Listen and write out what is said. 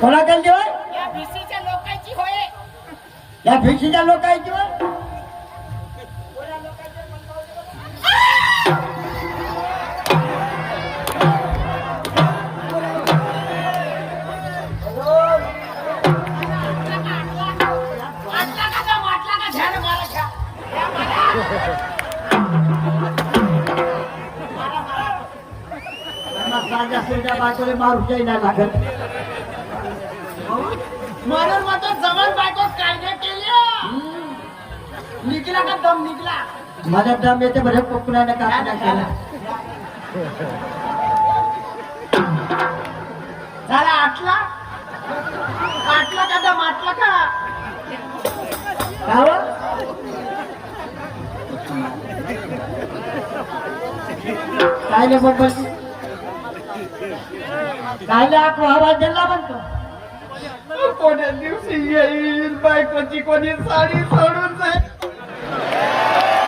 कोणाकडे होय? या भिशीच्या लोकांची होय. या भिशीच्या लोकांची होय? बायकोले मारूच्या नाही लागत म्हणून मग जवळ बायको काय नाही केली. निघला का दम निघला. माझ्या दम येते बरे कोकणाने काय नाही केला. झाला आटला आटला का दम आटला का. काय नाही पण काय आवाज दिला म्हणतो. कोण्या दिवशी येईल बायकोची कोणी साडी सोडून जाईल.